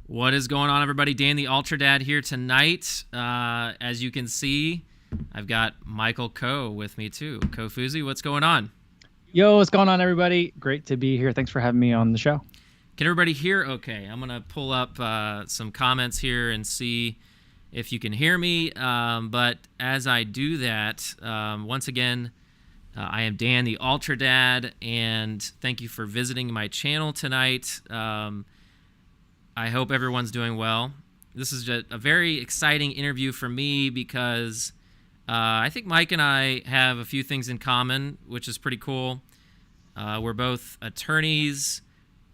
What is going on, everybody? Dan the UltraDad here tonight. As you can see, I've got Michael Ko with me too. Kofuzi, what's going on? Yo, what's going on, everybody? Great to be here. Thanks for having me on the show. Can everybody hear okay? I'm going to pull up some comments here and see if you can hear me. But as I do that, once again, I am Dan the UltraDad, and thank you for visiting my channel tonight. I hope everyone's doing well. This is a very exciting interview for me because I think Mike and I have a few things in common, which is pretty cool. We're both attorneys.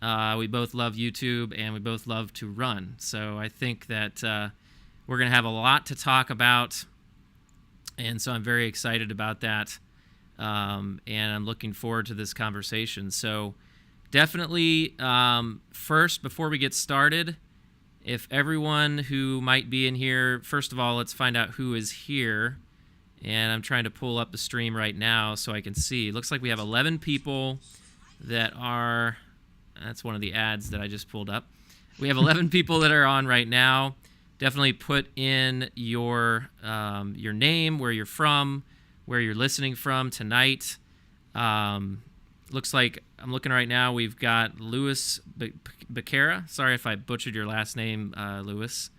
We both love YouTube, and we both love to run. So I think that we're going to have a lot to talk about, and so I'm very excited about that, and I'm looking forward to this conversation. So definitely, first, before we get started, if everyone who might be in here, first of all, let's find out who is here. And I'm trying to pull up the stream right now so I can see. It looks like we have 11 people that are, that's one of the ads that I just pulled up. We have 11 people that are on right now. Definitely put in your name, where you're from, where you're listening from tonight. Looks like I'm looking right now. We've got Louis Becerra. Sorry if I butchered your last name, Louis.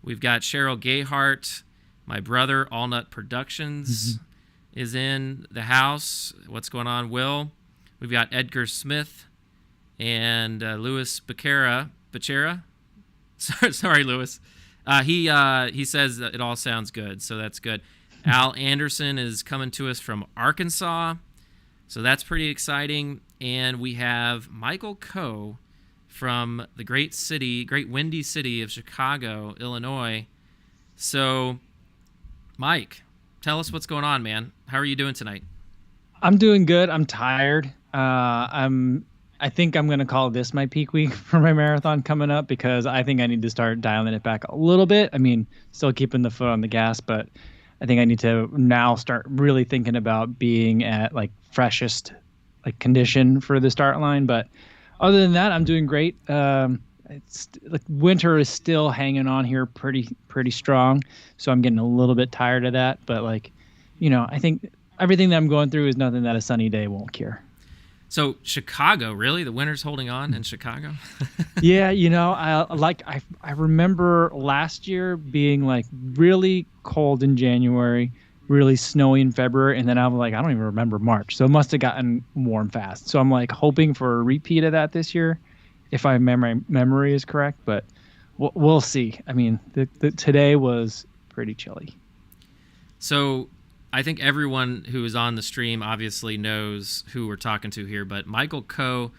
We've got Cheryl Gayhart. My brother, Allnut Productions, is in the house. What's going on, Will? We've got Edgar Smith and Louis Becerra. Sorry, Louis. He says that it all sounds good, so that's good. Al Anderson is coming to us from Arkansas. So that's pretty exciting. And we have Michael Ko from the great windy city of Chicago, Illinois. So, Mike, tell us what's going on, man. How are you doing tonight? I'm doing good. I'm tired. I think I'm going to call this my peak week for my marathon coming up because I think I need to start dialing it back a little bit. I mean, still keeping the foot on the gas, but I think I need to now start really thinking about being at like freshest like condition for the start line. But other than that, I'm doing great. It's like winter is still hanging on here pretty strong, so I'm getting a little bit tired of that. But like, I think everything that I'm going through is nothing that a sunny day won't cure. So Chicago, really? The winter's holding on in Chicago? Yeah, I remember last year being like really cold in January, really snowy in February, and then I'm like, I don't even remember March. So it must have gotten warm fast. So I'm like hoping for a repeat of that this year, if my memory is correct, but we'll see. I mean, today was pretty chilly. So I think everyone who is on the stream obviously knows who we're talking to here, but Michael Ko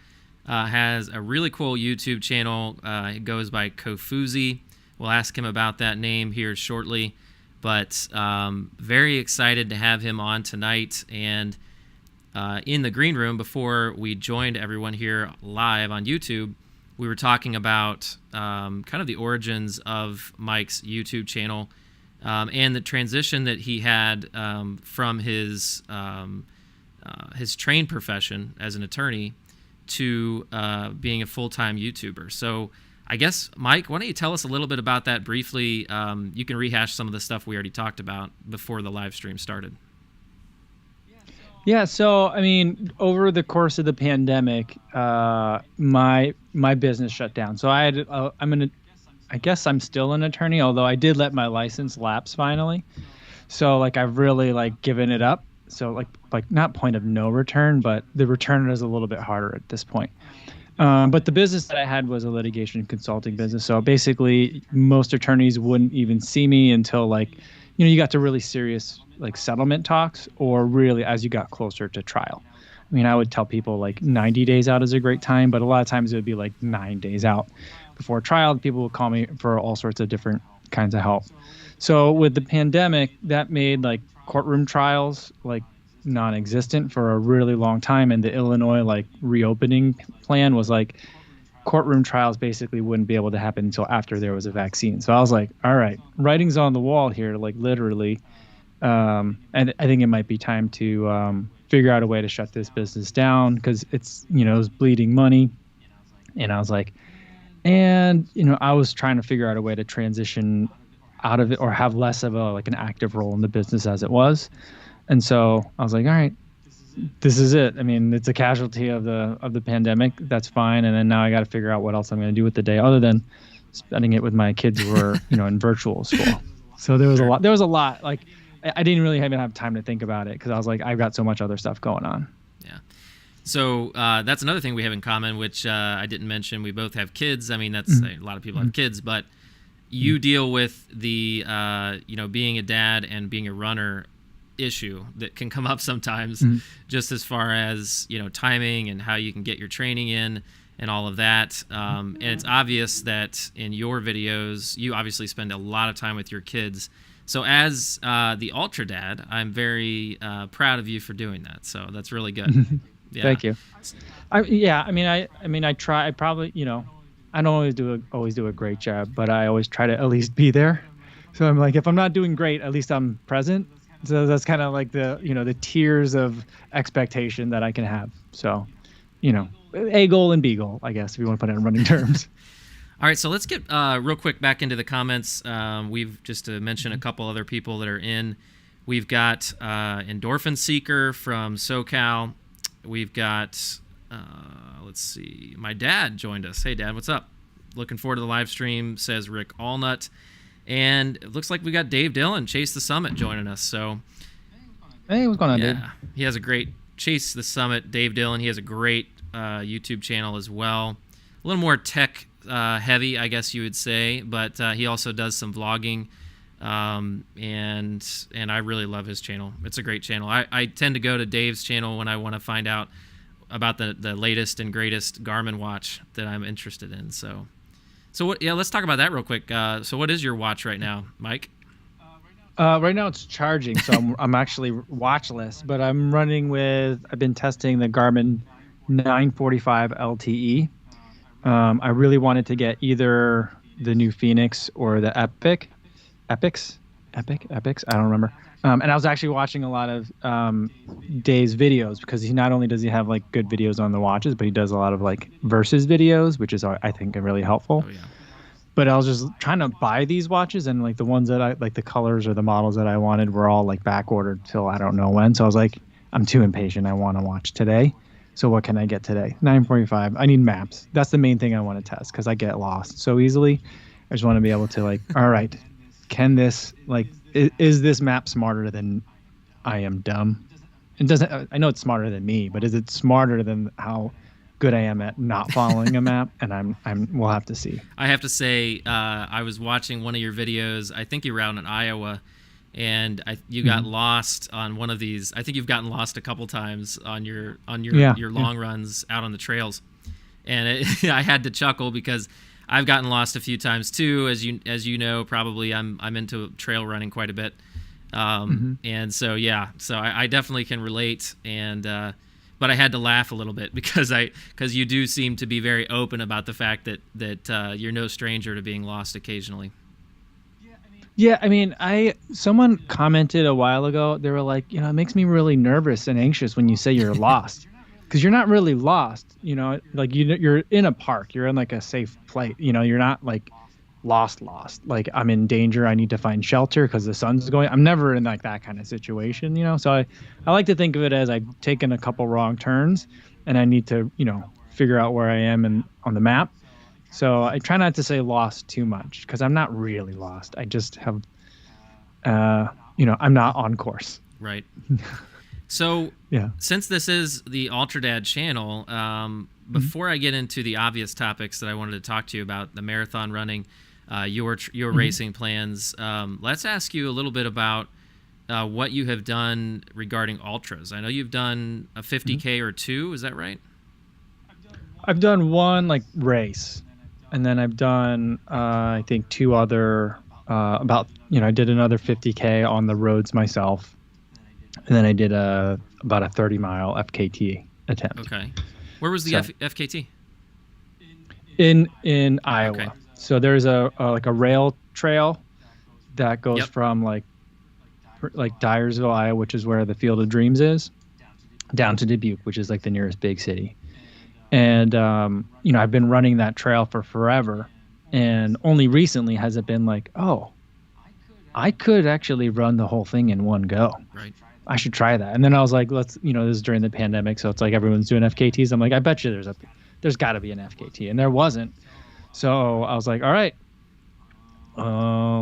has a really cool YouTube channel. It goes by Kofuzi. We'll ask him about that name here shortly, but very excited to have him on tonight. And in the green room, before we joined everyone here live on YouTube, we were talking about kind of the origins of Mike's YouTube channel. And the transition that he had from his trained profession as an attorney to being a full-time YouTuber. So I guess, Mike, why don't you tell us a little bit about that briefly? You can rehash some of the stuff we already talked about before the live stream started. Yeah, so I mean, over the course of the pandemic, my business shut down. So I guess I'm still an attorney, although I did let my license lapse finally. So like I've really like given it up. So like not point of no return, but the return is a little bit harder at this point. But the business that I had was a litigation consulting business. So basically most attorneys wouldn't even see me until like, you got to really serious like settlement talks or really as you got closer to trial. I mean, I would tell people like 90 days out is a great time, but a lot of times it would be like 9 days out before trial. People would call me for all sorts of different kinds of help. So with the pandemic, that made like courtroom trials like non-existent for a really long time. And the Illinois like reopening plan was like courtroom trials basically wouldn't be able to happen until after there was a vaccine. So I was like, all right, writing's on the wall here, like literally. And I think it might be time to figure out a way to shut this business down because it's, it was bleeding money. And I was like, And, I was trying to figure out a way to transition out of it or have less of an active role in the business as it was. And so I was like, all right, this is it. I mean, it's a casualty of the pandemic. That's fine. And then now I got to figure out what else I'm going to do with the day other than spending it with my kids who were, in virtual school. So there was a lot. Like I didn't really even have time to think about it because I was like, I've got so much other stuff going on. Yeah. So that's another thing we have in common, which I didn't mention. We both have kids. I mean, that's a lot of people have kids, but you deal with the, being a dad and being a runner issue that can come up sometimes, just as far as, timing and how you can get your training in and all of that. And it's obvious that in your videos, you obviously spend a lot of time with your kids. So as the UltraDad, I'm very proud of you for doing that. So that's really good. Yeah. Thank you. I try. I probably, I don't always do a great job, but I always try to at least be there. So I'm like, if I'm not doing great, at least I'm present. So that's kind of like the tiers of expectation that I can have. So, A goal and B goal, I guess, if you want to put it in running terms. All right, so let's get real quick back into the comments. We've just to mention a couple other people that are in. We've got Endorphin Seeker from SoCal. We've got, let's see, my dad joined us. Hey, Dad, what's up? Looking forward to the live stream, says Rick Allnut. And it looks like we got Dave Dillon, Chase the Summit, joining us. So, hey, what's going on, Dave? He has a great Chase the Summit, Dave Dillon. He has a great YouTube channel as well. A little more tech heavy, I guess you would say, but he also does some vlogging. And I really love his channel. It's a great channel. I tend to go to Dave's channel when I want to find out about the latest and greatest Garmin watch that I'm interested in. So what? Yeah, let's talk about that real quick. So what is your watch right now, Mike? Right now it's charging, so I'm actually watchless, but I've been testing the Garmin 945 LTE. I really wanted to get either the new Phoenix or the Epics. I don't remember. And I was actually watching a lot of Dave's videos because not only does he have like good videos on the watches, but he does a lot of like versus videos, which is I think really helpful. Oh, yeah. But I was just trying to buy these watches, and like the ones that I like, the colors or the models that I wanted were all like back ordered till I don't know when. So I was like, I'm too impatient. I want to watch today. So what can I get today? 945. I need maps. That's the main thing I want to test because I get lost so easily. I just want to be able to like, all right, can this is this map smarter than I am dumb? It doesn't. I know it's smarter than me, but is it smarter than how good I am at not following a map? And we'll have to see. I have to say, I was watching one of your videos. I think you were out in Iowa, and you got lost on one of these. I think you've gotten lost a couple times on your long runs out on the trails, and I had to chuckle because I've gotten lost a few times too, as you know. Probably I'm into trail running quite a bit, and so I definitely can relate. And but I had to laugh a little bit because you do seem to be very open about the fact that you're no stranger to being lost occasionally. Yeah, I mean, someone commented a while ago. They were like, it makes me really nervous and anxious when you say you're lost. Because you're not really lost, like you're in a park, you're in like a safe place, you're not like lost. Like I'm in danger, I need to find shelter because the sun's going. I'm never in like that kind of situation, So I like to think of it as I've taken a couple wrong turns and I need to, figure out where I am on the map. So I try not to say lost too much because I'm not really lost. I just have, I'm not on course. Right. So, since this is the UltraDad channel, before I get into the obvious topics that I wanted to talk to you about, the marathon running, your racing plans, let's ask you a little bit about what you have done regarding ultras. I know you've done a 50K or two. Is that right? I've done one race, and then I've done I think two other I did another 50K on the roads myself. And then I did about a 30-mile FKT attempt. Okay. Where was the FKT? In Iowa. Okay. So there's a rail trail that goes from like Dyersville, Iowa, which is where the Field of Dreams is, down to Dubuque, which is like the nearest big city. And I've been running that trail for forever, and only recently has it been like, oh, I could actually run the whole thing in one go. Right. I should try that. And then I was like, this is during the pandemic, so it's like everyone's doing FKTs. I'm like, I bet you there's got to be an FKT, and there wasn't. So I was like, all right,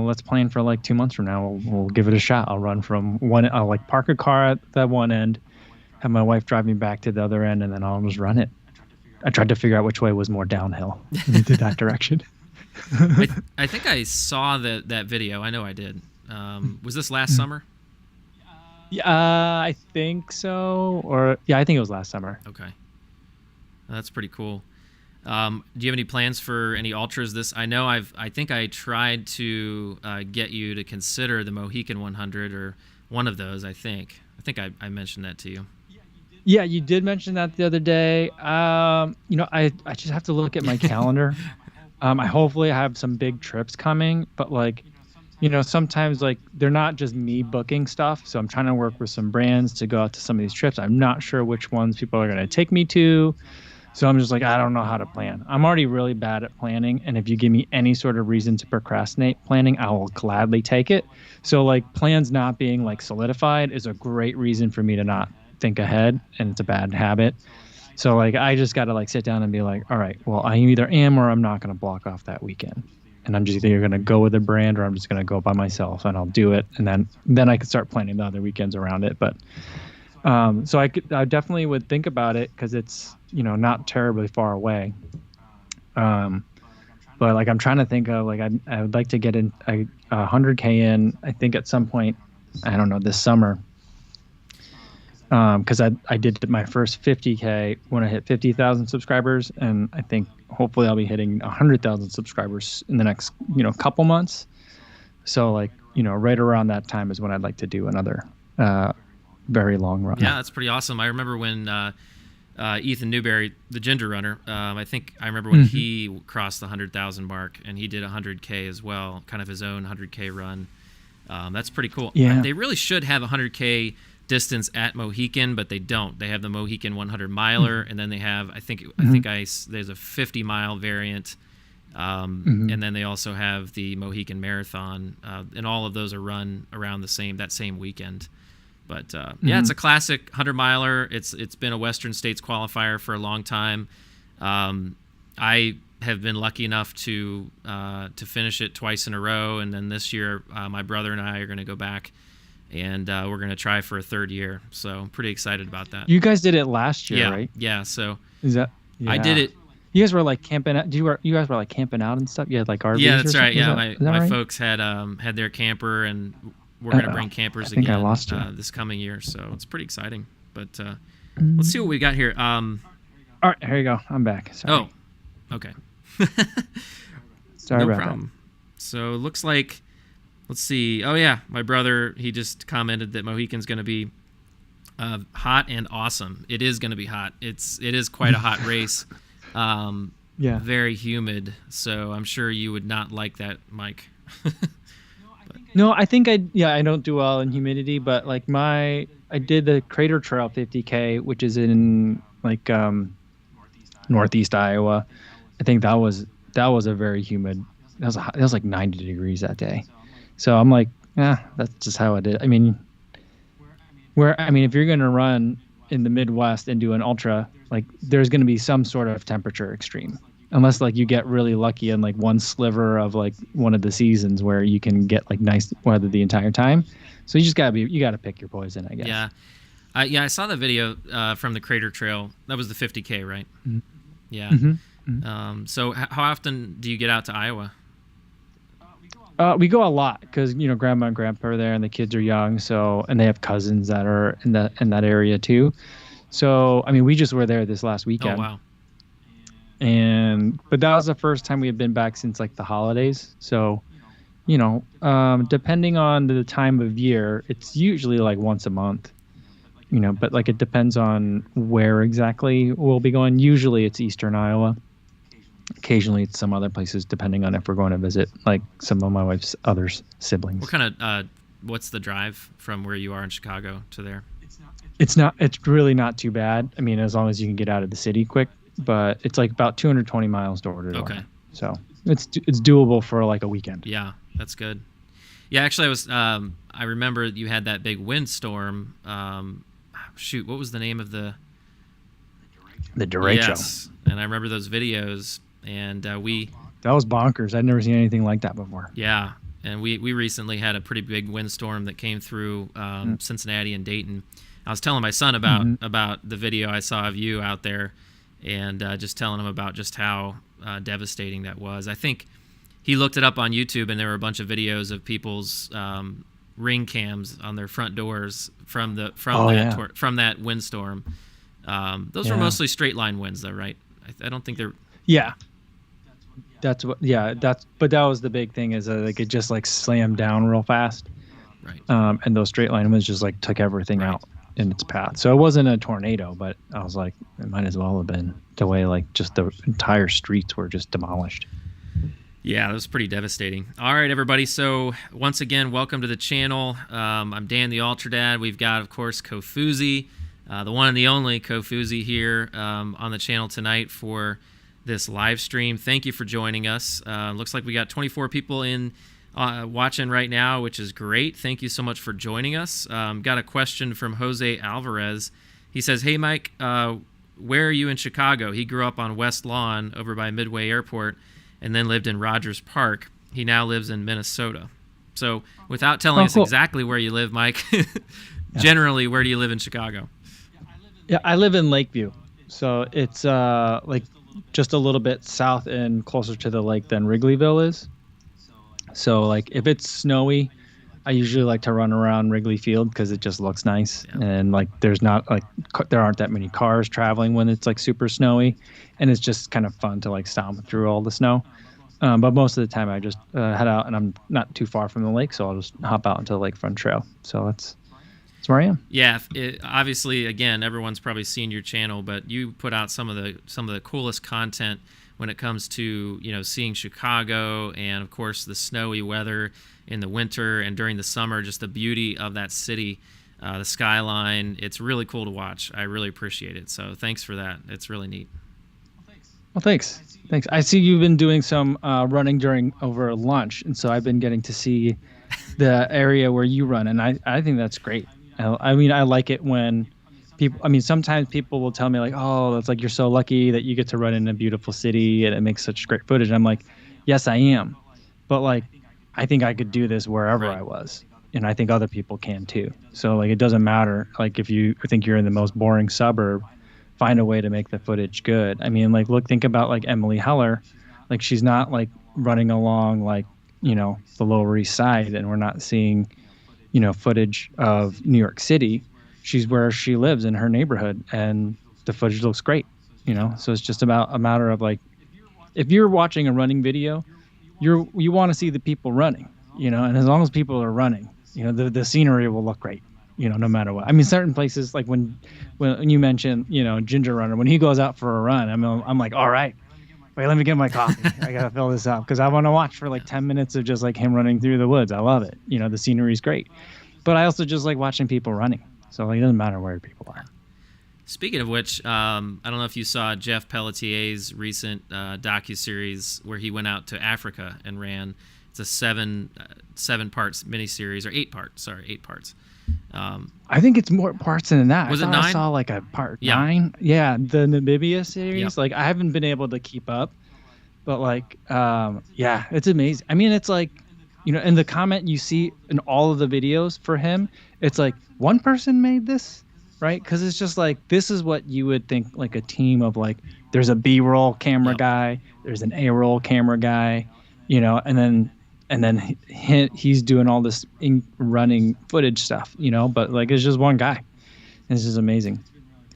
let's plan for like 2 months from now. We'll give it a shot. I'll run from one. I'll like park a car at that one end, have my wife drive me back to the other end, and then I'll just run it. I tried to figure out which way was more downhill into that direction. I think I saw that video. I know I did. Was this last summer? Yeah, I think so. I think it was last summer. Okay. That's pretty cool. Do you have any plans for any ultras? I know I think I tried to get you to consider the Mohican 100 or one of those. I think I mentioned that to you. Yeah, you did mention that the other day. I just have to look at my calendar. I hopefully have some big trips coming, but sometimes like they're not just me booking stuff. So I'm trying to work with some brands to go out to some of these trips. I'm not sure which ones people are going to take me to. So I'm just like, I don't know how to plan. I'm already really bad at planning. And if you give me any sort of reason to procrastinate planning, I will gladly take it. So like plans not being like solidified is a great reason for me to not think ahead. And it's a bad habit. So like I just got to like sit down and be like, all right, well, I either am or I'm not going to block off that weekend. And I'm just either going to go with a brand or I'm just going to go by myself, and I'll do it. And then I could start planning the other weekends around it. But so I definitely would think about it because it's, not terribly far away. But like I'm trying to think of like I would like to get in a 100K in, I think at some point, I don't know, this summer. Because I did my first 50K when I hit 50,000 subscribers, and I think hopefully I'll be hitting 100,000 subscribers in the next couple months. So like right around that time is when I'd like to do another very long run. Yeah, that's pretty awesome. I remember when Ethan Newberry, the Ginger Runner, I remember when he crossed the 100,000 mark, and he did 100K as well, kind of his own 100K run. That's pretty cool. Yeah. They really should have 100K distance at Mohican, but they don't. They have the Mohican 100 miler, and then they have there's a 50 mile variant, and then they also have the Mohican Marathon, and all of those are run around that same weekend. But yeah, it's a classic 100 miler. It's been a Western States qualifier for a long time. I have been lucky enough to finish it twice in a row, and then this year my brother and I are going to go back. And we're going to try for a third year. So I'm pretty excited about that. You guys did it last year, right? Yeah. So is that? Yeah. I did it. You guys were like camping out. You guys were like camping out and stuff. You had like RVs. Yeah, that's right. Yeah, my right? folks had their camper, and we're going to bring campers again. I lost you. This coming year. So it's pretty exciting. But let's see what we got here. All right, here you go. I'm back. Sorry. Oh, okay. Sorry no about problem. So it looks like. Let's see. Oh, yeah. My brother, he just commented that Mohican's going to be hot and awesome. It is going to be hot. It is quite a hot race. Yeah. Very humid. So I'm sure you would not like that, Mike. No, I think I don't do well in humidity, but like I did the Crater Trail 50K, which is in like northeast Iowa. I think that was a very humid. It was like 90 degrees that day. So I'm like, that's just how it is. I mean, if you're going to run in the Midwest and do an ultra, like there's going to be some sort of temperature extreme, unless like you get really lucky in like one sliver of like one of the seasons where you can get like nice weather the entire time. So you got to pick your poison, I guess. Yeah. I saw the video from the Crater Trail. That was the 50K, right? Mm-hmm. Yeah. Mm-hmm. So how often do you get out to Iowa? We go a lot because grandma and grandpa are there and the kids are young, and they have cousins that are in that area too. So I mean, we just were there this last weekend. Oh wow! But that was the first time we had been back since like the holidays. So, depending on the time of year, it's usually like once a month. But like it depends on where exactly we'll be going. Usually it's Eastern Iowa. Occasionally it's some other places, depending on if we're going to visit like some of my wife's other siblings. What kind of what's the drive from where you are in Chicago to there? It's really not too bad. I mean, as long as you can get out of the city quick. but it's like about 220 miles door to door. Okay. So it's doable for like a weekend. Yeah, that's good. Yeah, actually, I remember you had that big windstorm. Shoot, what was the name of the derecho? Yes, and I remember those videos, and that was bonkers. I'd never seen anything like that before. Yeah, and we recently had a pretty big windstorm that came through Cincinnati and Dayton. I was telling my son about the video I saw of you out there, and just telling him about just how devastating that was. I think he looked it up on YouTube, and there were a bunch of videos of people's ring cams on their front doors from that windstorm. Those were mostly straight line winds, though, right? I don't think they're. Yeah. But that was the big thing is like it just like slammed down real fast. Right. And those straight line winds just like took everything out in its path. So it wasn't a tornado, but I was like, it might as well have been the way like just the entire streets were just demolished. Yeah, that was pretty devastating. All right, everybody. So once again, welcome to the channel. I'm Dan the UltraDad. We've got, of course, Kofuzi, the one and the only Kofuzi here on the channel tonight for this live stream. Thank you for joining us. Looks like we got 24 people in watching right now, which is great. Thank you so much for joining us. Got a question from Jose Alvarez. He says, "Hey, Mike, where are you in Chicago?" He grew up on West Lawn over by Midway Airport and then lived in Rogers Park. He now lives in Minnesota. So without telling us exactly where you live, Mike, generally, where do you live in Chicago? Yeah, I live in Lakeview. So it's like just a little bit south and closer to the lake than Wrigleyville is. So like if it's snowy, I usually like to run around Wrigley Field because it just looks nice. Yeah. And like there aren't that many cars traveling when it's like super snowy, and it's just kind of fun to like stomp through all the snow. But most of the time I just head out, and I'm not too far from the lake, so I'll just hop out into the lakefront trail. So that's where I am. Yeah, obviously, again, everyone's probably seen your channel, but you put out some of the coolest content when it comes to seeing Chicago, and of course the snowy weather in the winter and during the summer. Just the beauty of that city, the skyline. It's really cool to watch. I really appreciate it. So thanks for that. It's really neat. Well, thanks. I see you've been doing some running over lunch, and so I've been getting to see the area where you run, and I think that's great. I mean, I like it when sometimes people will tell me like, oh, it's like you're so lucky that you get to run in a beautiful city and it makes such great footage. And I'm like, yes, I am. But like, I think I could do this wherever I was. And I think other people can too. So like, it doesn't matter. Like if you think you're in the most boring suburb, find a way to make the footage good. I mean, like, think about like Emily Heller. Like she's not like running along like, the Lower East Side, and we're not seeing, footage of New York City. She's where she lives in her neighborhood, and the footage looks great, So it's just about a matter of like, if you're watching a running video, you want to see the people running, and as long as people are running, the scenery will look great, no matter what. I mean, certain places like when you mentioned, Ginger Runner, when he goes out for a run, I'm like, all right, wait, let me get my coffee. I gotta fill this up because I want to watch for like 10 minutes of just like him running through the woods. I love it. The scenery's great, but I also just like watching people running. So like, it doesn't matter where people are. Speaking of which, I don't know if you saw Jeff Pelletier's recent docuseries where he went out to Africa and ran. It's a seven parts miniseries, or 8 parts. Sorry, 8 parts. I think it's more parts than that. Was it 9? I saw like a part 9. Yeah, the Namibia series. Yep. Like I haven't been able to keep up, but like, yeah, it's amazing. I mean, it's like, in the comment you see in all of the videos for him, it's like one person made this, right? Because it's just like, this is what you would think like a team of like, there's a B-roll camera guy, there's an A-roll camera guy, and then he's doing all this running footage stuff, but like it's just one guy. It's just amazing.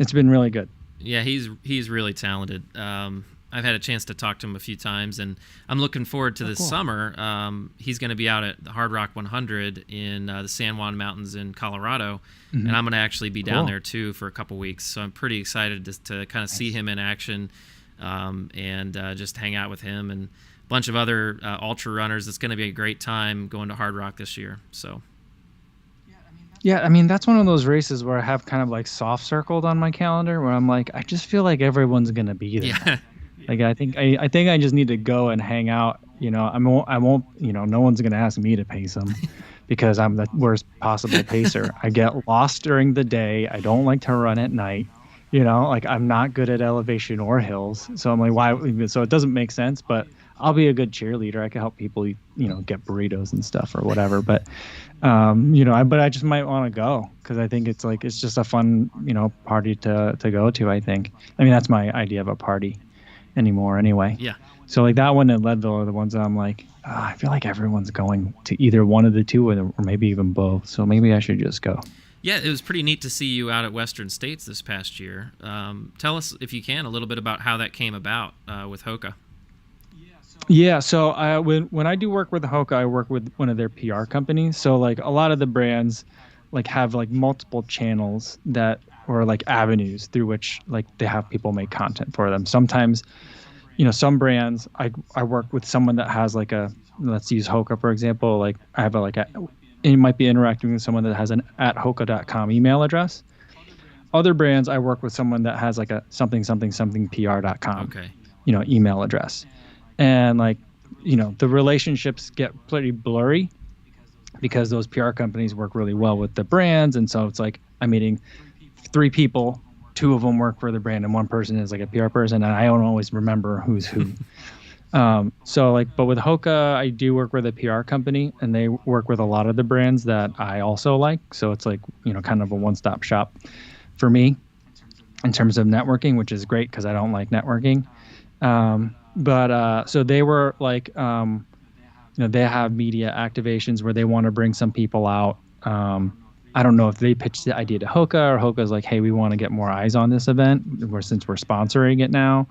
It's been really good. Yeah, he's really talented. I've had a chance to talk to him a few times, and I'm looking forward to this summer. He's going to be out at the Hard Rock 100 in the San Juan Mountains in Colorado, and I'm going to actually be down there too for a couple weeks. So I'm pretty excited to kind of see him in action, and just hang out with him and a bunch of other ultra runners. It's going to be a great time going to Hard Rock this year. So. Yeah, I mean that's one of those races where I have kind of like soft circled on my calendar where I'm like, I just feel like everyone's gonna be there. Yeah. Like I think I just need to go and hang out. I won't. No one's gonna ask me to pace them because I'm the worst possible pacer. I get lost during the day. I don't like to run at night. Like I'm not good at elevation or hills. So I'm like, why? So it doesn't make sense. But I'll be a good cheerleader. I can help people, get burritos and stuff or whatever. But but I just might want to go because I think it's just a fun, party to go to. I think. I mean, that's my idea of a party anymore anyway. Yeah. So like that one and Leadville are the ones that I'm like, I feel like everyone's going to either one of the two or maybe even both. So maybe I should just go. Yeah, it was pretty neat to see you out at Western States this past year. Tell us, if you can, a little bit about how that came about with Hoka. Yeah, so when I do work with Hoka, I work with one of their PR companies. So like a lot of the brands like have like multiple channels that or like avenues through which like they have people make content for them. Sometimes, some brands I work with someone that has like let's use Hoka for example. Like I have it might be interacting with someone that has an @hoka.com email address. Other brands I work with someone that has like a something pr.com Okay. Email address. And like, the relationships get pretty blurry because those PR companies work really well with the brands. And so it's like I'm meeting 3 people, 2 of them work for the brand and 1 person is like a PR person. And I don't always remember who's who. But with Hoka, I do work with a PR company and they work with a lot of the brands that I also like. So it's like, kind of a one-stop shop for me in terms of networking, which is great because I don't like networking. So they were like, they have media activations where they want to bring some people out. I don't know if they pitched the idea to Hoka or Hoka's like, hey, we want to get more eyes on this event since we're sponsoring it now.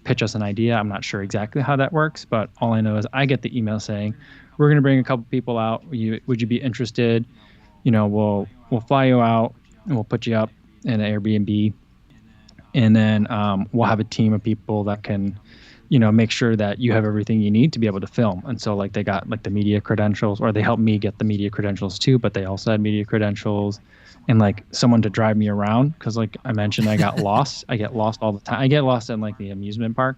Pitch us an idea. I'm not sure exactly how that works, but all I know is I get the email saying, we're going to bring a couple people out. Would you be interested? We'll fly you out and we'll put you up in an Airbnb. And then we'll have a team of people that can, make sure that you have everything you need to be able to film. And so like they got like the media credentials, or they helped me get the media credentials too, but they also had media credentials and like someone to drive me around. Cause like I mentioned, I got lost. I get lost all the time. I get lost in like the amusement park.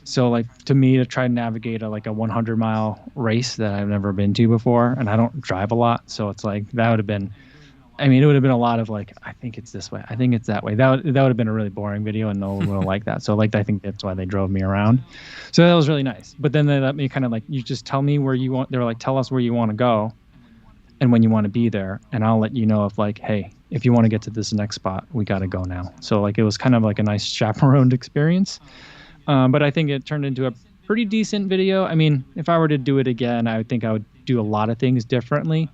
So like to me to try to navigate a 100-mile race that I've never been to before, and I don't drive a lot. So it's like, that would have been, it would have been a lot of like, I think it's this way, I think it's that way. That would have been a really boring video and no one would have liked that. So like, I think that's why they drove me around. So that was really nice. But then they let me kind of like, you just tell me where you want, they were like, tell us where you want to go and when you want to be there. And I'll let you know if like, hey, if you want to get to this next spot, we got to go now. So like, it was kind of like a nice chaperoned experience. But I think it turned into a pretty decent video. I mean, if I were to do it again, I would think I would do a lot of things differently.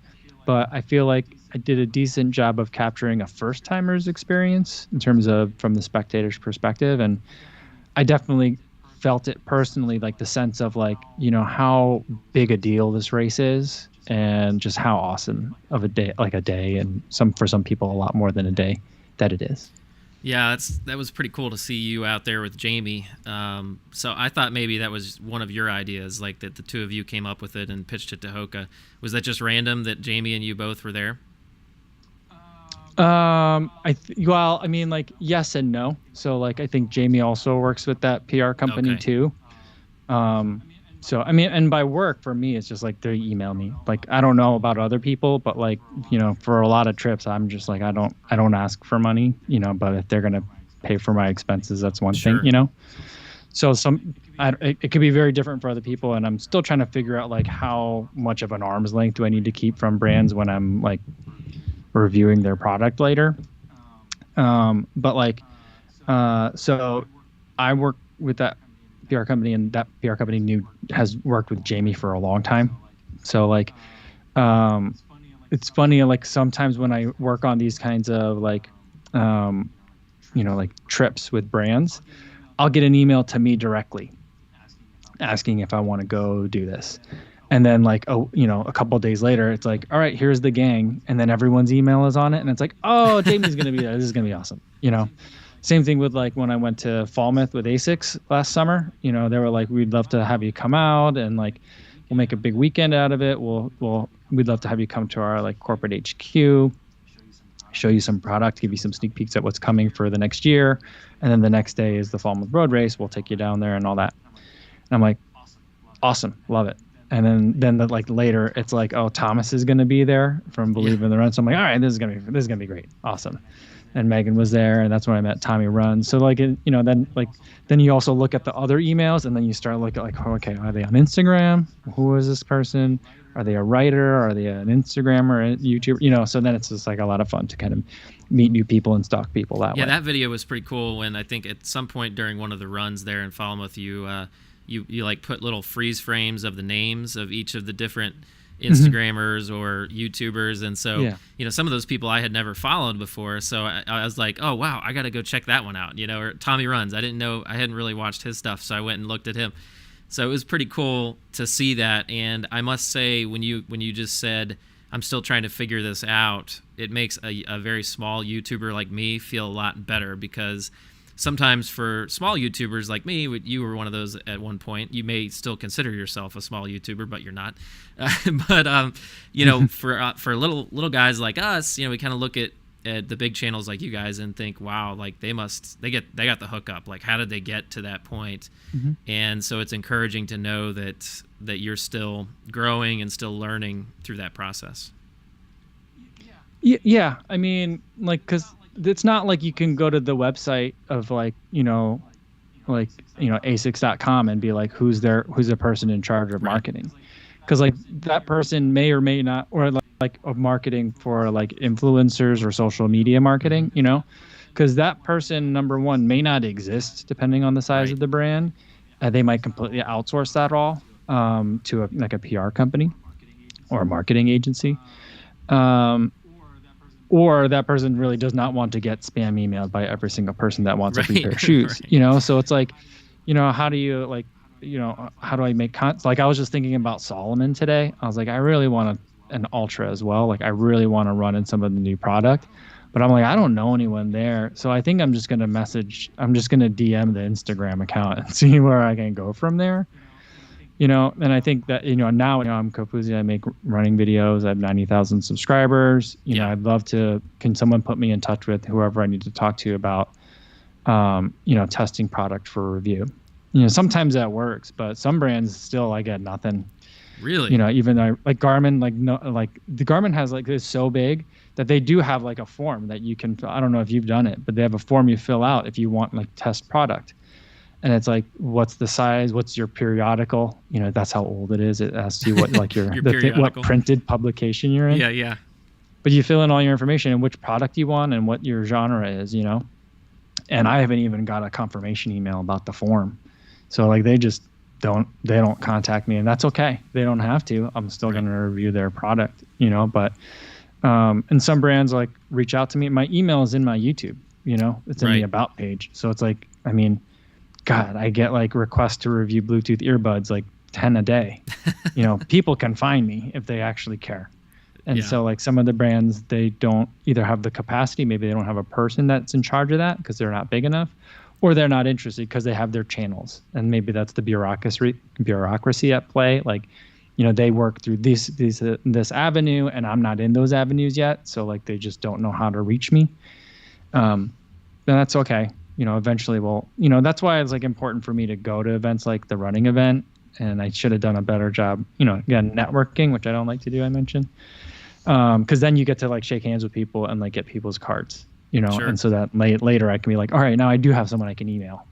But I feel like I did a decent job of capturing a first-timer's experience in terms of from the spectator's perspective. And I definitely felt it personally, like the sense of like, how big a deal this race is and just how awesome of a day, and for some people, a lot more than a day that it is. Yeah, that was pretty cool to see you out there with Jamie. So I thought maybe that was one of your ideas, like that the 2 of you came up with it and pitched it to Hoka. Was that just random that Jamie and you both were there? Yes and no. So like I think Jamie also works with that PR company too. And by work for me, it's just like they email me. Like I don't know about other people, but like for a lot of trips, I'm just like I don't ask for money, but if they're gonna pay for my expenses, that's one thing, So it could be very different for other people, and I'm still trying to figure out like how much of an arm's length do I need to keep from brands when I'm like reviewing their product later. So I work with that PR company, and that PR company has worked with Jamie for a long time. So like, it's funny, like sometimes when I work on these kinds of like, like trips with brands, I'll get an email to me directly asking if I want to go do this. And then like, a couple of days later, it's like, all right, here's the gang. And then everyone's email is on it. And it's like, oh, Jamie's going to be there. This is going to be awesome. Same thing with like when I went to Falmouth with ASICS last summer, they were like, we'd love to have you come out and like, we'll make a big weekend out of it. We'd love to have you come to our like corporate HQ, show you some product, give you some sneak peeks at what's coming for the next year. And then the next day is the Falmouth Road Race. We'll take you down there and all that. And I'm like, awesome, love it. And then like later it's like, oh, Thomas is going to be there from Believe in the Run. So I'm like, all right, this is going to be great. Awesome. And Megan was there, and that's when I met Tommy Run. So like, then you also look at the other emails, and then you start looking like, oh, okay, are they on Instagram? Who is this person? Are they a writer? Are they an Instagrammer, a YouTuber? So then it's just like a lot of fun to kind of meet new people and stalk people that way. Yeah, that video was pretty cool. When I think at some point during one of the runs there in Falmouth, you like put little freeze frames of the names of each of the different Instagrammers or YouTubers, and so some of those people I had never followed before, so I was like, oh wow, I gotta go check that one out. Or Tommy Runs, I didn't know, I hadn't really watched his stuff, so I went and looked at him. So it was pretty cool to see that. And I must say, when you just said I'm still trying to figure this out, it makes a very small YouTuber like me feel a lot better, because sometimes for small YouTubers like me, you were one of those at one point. You may still consider yourself a small YouTuber, but you're not. For little guys like us, we kind of look at the big channels like you guys and think, wow, like they got the hookup. Like, how did they get to that point? And so it's encouraging to know that you're still growing and still learning through that process. Yeah, I mean, like, because it's not like you can go to the website of asics.com and be like, who's the person in charge of marketing, because like that person may or may not, or like of marketing for like influencers or social media marketing, because that person, number one, may not exist depending on the size of the brand. They might completely outsource that all to a PR company or a marketing agency. Or that person really does not want to get spam emailed by every single person that wants a free pair of shoes, So it's like, how do you like, how do I make like I was just thinking about Solomon today. I was like, I really want an Ultra as well. Like I really want to run in some of the new product, but I'm like, I don't know anyone there. So I think I'm just going to DM the Instagram account and see where I can go from there. And I think that, now, I'm Kofuzi, I make running videos. I have 90,000 subscribers. I'd love to, can someone put me in touch with whoever I need to talk to about, testing product for review. Sometimes that works, but some brands still, I get nothing. Really? Even though like Garmin, the Garmin has is so big that they do have like a form that you can, I don't know if you've done it, but they have a form you fill out if you want test product. And it's like, what's the size? What's your periodical? That's how old it is. It asks you what what printed publication you're in. Yeah. But you fill in all your information and which product you want and what your genre is, And I haven't even got a confirmation email about the form. So they just don't contact me, and that's okay. They don't have to. I'm still going to review their product, But and some brands reach out to me. My email is in my YouTube, It's in the about page. So it's like, I mean, God, I get requests to review Bluetooth earbuds 10 a day. People can find me if they actually care. And so some of the brands, they don't either have the capacity, maybe they don't have a person that's in charge of that because they're not big enough, or they're not interested because they have their channels. And maybe that's the bureaucracy at play. They work through this avenue and I'm not in those avenues yet. So they just don't know how to reach me. And that's okay. Eventually that's why it's important for me to go to events like the running event. And I should have done a better job, again, networking, which I don't like to do, I mentioned. Cause then you get to shake hands with people and get people's cards, Sure. And so that later I can be all right, now I do have someone I can email,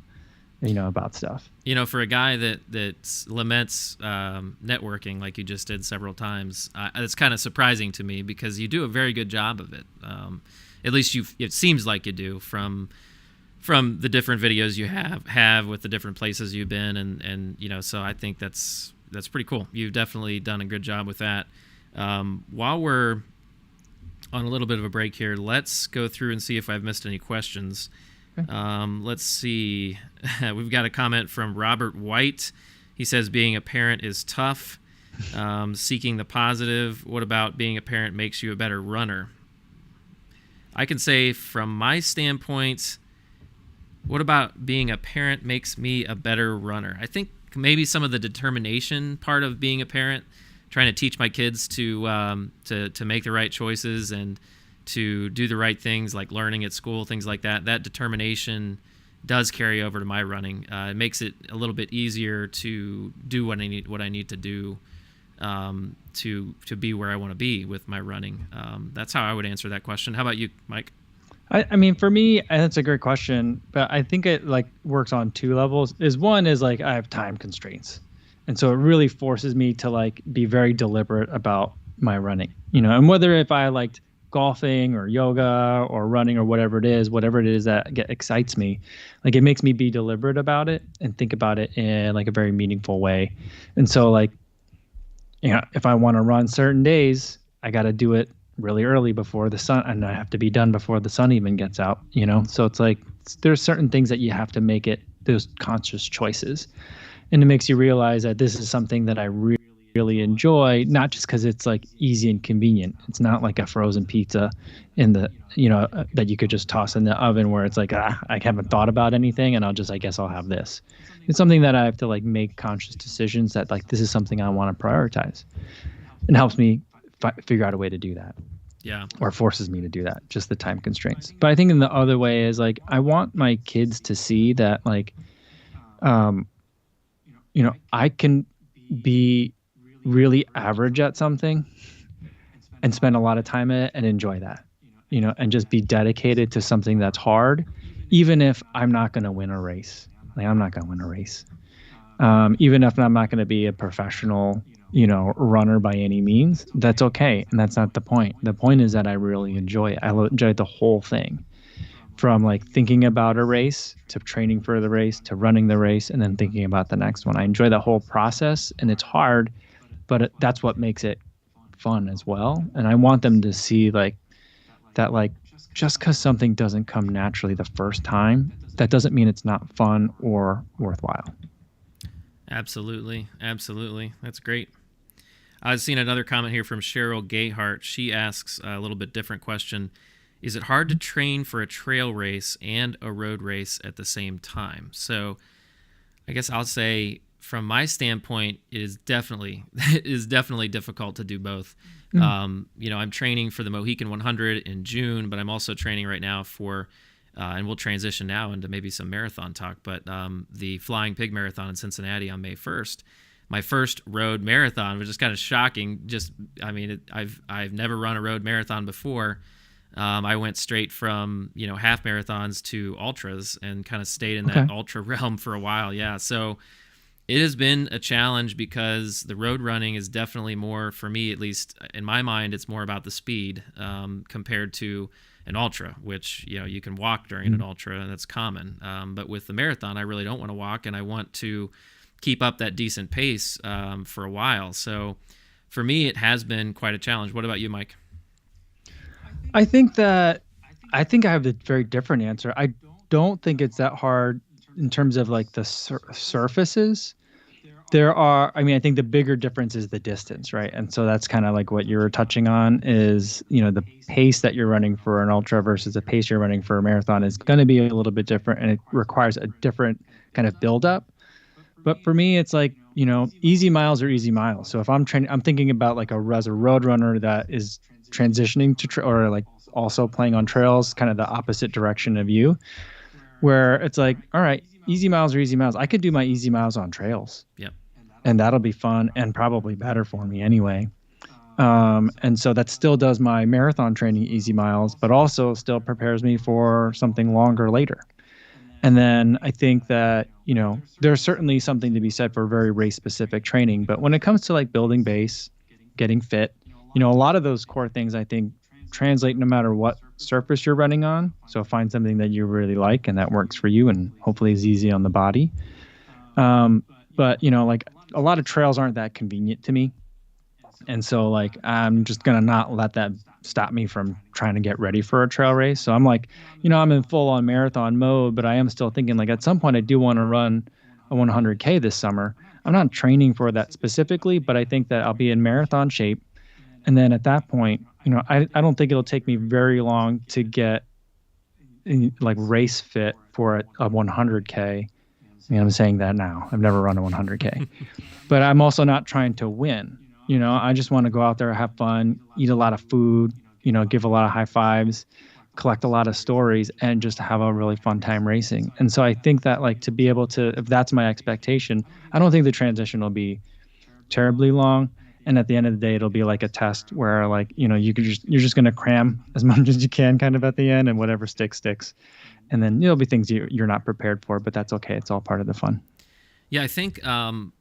about stuff. For a guy that laments networking like you just did several times, it's kind of surprising to me because you do a very good job of it. At least it seems like you do from the different videos you have with the different places you've been, and so I think that's pretty cool. You've definitely done a good job with that. While we're on a little bit of a break here, let's go through and see if I've missed any questions. Okay. Let's see. We've got a comment from Robert White. He says being a parent is tough. Seeking the positive. What about being a parent makes you a better runner? I can say from my standpoint, What about being a parent makes me a better runner? I think maybe some of the determination part of being a parent, trying to teach my kids to make the right choices and to do the right things, like learning at school, things like that. That determination does carry over to my running. It makes it a little bit easier to do what I need to do to be where I want to be with my running. That's how I would answer that question. How about you, Mike? I mean, for me, that's a great question, but I think it like works on two levels. One is like I have time constraints, and so it really forces me to like be very deliberate about my running, and whether if I liked golfing or yoga or running or whatever it is that excites me, like it makes me be deliberate about it and think about it in like a very meaningful way. And so like, if I want to run certain days, I got to do it really early before the sun, and I have to be done before the sun even gets out, So it's like there's certain things that you have to make it those conscious choices, and it makes you realize that this is something that I really enjoy, not just because it's like easy and convenient. It's not like a frozen pizza in the that you could just toss in the oven where it's like I haven't thought about anything and I guess I'll have this. It's something that I have to like make conscious decisions that like this is something I want to prioritize, and helps me figure out a way to do that. Yeah. Or forces me to do that, just the time constraints. But I think in the other way is like I want my kids to see that like I can be really average at something and spend a lot of time in it and enjoy that, and just be dedicated to something that's hard, even if I'm not going to win a race. Like I'm not going to win a race. Even if I'm not going to be a professional, runner by any means, that's okay. And that's not the point. The point is that I really enjoy it. I enjoy the whole thing, from like thinking about a race to training for the race to running the race and then thinking about the next one. I enjoy the whole process, and it's hard, but that's what makes it fun as well. And I want them to see like that, like just because something doesn't come naturally the first time, that doesn't mean it's not fun or worthwhile. Absolutely. That's great. I've seen another comment here from Cheryl Gayhart. She asks a little bit different question. Is it hard to train for a trail race and a road race at the same time? So I guess I'll say from my standpoint, it is definitely difficult to do both. Mm-hmm. I'm training for the Mohican 100 in June, but I'm also training right now for and we'll transition now into maybe some marathon talk, but the Flying Pig Marathon in Cincinnati on May 1st. My first road marathon, which is kind of shocking. I've never run a road marathon before. I went straight from, half marathons to ultras and kind of stayed in that ultra realm for a while. Yeah. So it has been a challenge because the road running is definitely more, for me, at least in my mind, it's more about the speed compared to an ultra, which, you can walk during an ultra, and that's common. But with the marathon, I really don't want to walk, and I want to keep up that decent pace for a while. So for me, it has been quite a challenge. What about you, Mike? I think I have a very different answer. I don't think it's that hard in terms of like the surfaces. I think the bigger difference is the distance, right? And so that's kind of like what you were touching on is, the pace that you're running for an ultra versus the pace you're running for a marathon is going to be a little bit different, and it requires a different kind of buildup. But for me, it's like, easy miles are easy miles. So if I'm training, I'm thinking about like as a road runner that is transitioning to or like also playing on trails, kind of the opposite direction of you, where it's like, all right, easy miles are easy miles. I could do my easy miles on trails. Yep. And that'll be fun and probably better for me anyway. And so that still does my marathon training easy miles, but also still prepares me for something longer later. And then I think that, there's certainly something to be said for very race specific training. But when it comes to like building base, getting fit, a lot of those core things I think translate no matter what surface you're running on. So find something that you really like and that works for you and hopefully is easy on the body. But, like a lot of trails aren't that convenient to me. And so like, I'm just going to not let that stop me from trying to get ready for a trail race. So I'm like, I'm in full on marathon mode, but I am still thinking like at some point I do want to run a 100K this summer. I'm not training for that specifically, but I think that I'll be in marathon shape. And then at that point, I don't think it'll take me very long to get like race fit for a 100K. I mean, I'm saying that now. I've never run a 100K, but I'm also not trying to win. I just want to go out there, have fun, eat a lot of food, give a lot of high fives, collect a lot of stories, and just have a really fun time racing. And so I think that like to be able to, if that's my expectation, I don't think the transition will be terribly long. And at the end of the day, it'll be like a test where like, you're just going to cram as much as you can kind of at the end, and whatever sticks. And then there'll be things you're not prepared for, but that's okay. It's all part of the fun. Yeah, I think I'm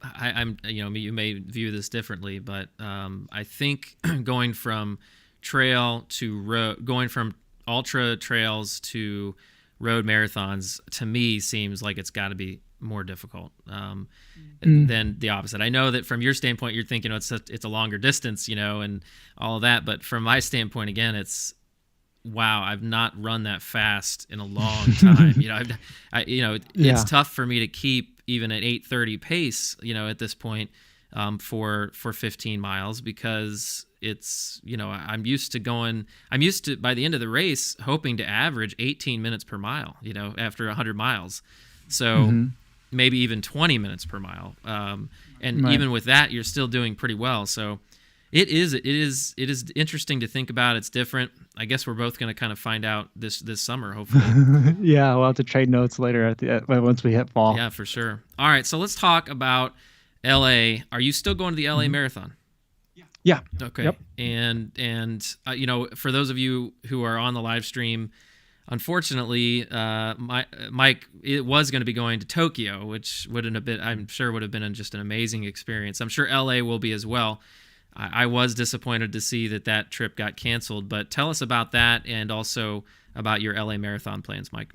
you may view this differently, but I think going from trail to road, going from ultra trails to road marathons, to me seems like it's got to be more difficult than the opposite. I know that from your standpoint, you're thinking it's a longer distance, and all of that. But from my standpoint, again, it's wow, I've not run that fast in a long time. It's tough for me to keep even at 8:30 pace, at this point for 15 miles, because it's, I'm used to by the end of the race hoping to average 18 minutes per mile, after 100 miles. So maybe even 20 minutes per mile. And right. Even with that, you're still doing pretty well. So it is interesting to think about. It's different. I guess we're both going to kind of find out this summer, hopefully. Yeah, we'll have to trade notes later once we hit fall. Yeah, for sure. All right, so let's talk about LA. Are you still going to the LA Marathon? Yeah. Okay. Yep. And for those of you who are on the live stream, unfortunately, Mike, it was going to be going to Tokyo, which would have been just an amazing experience. I'm sure LA will be as well. I was disappointed to see that trip got canceled, but tell us about that and also about your LA Marathon plans, Mike.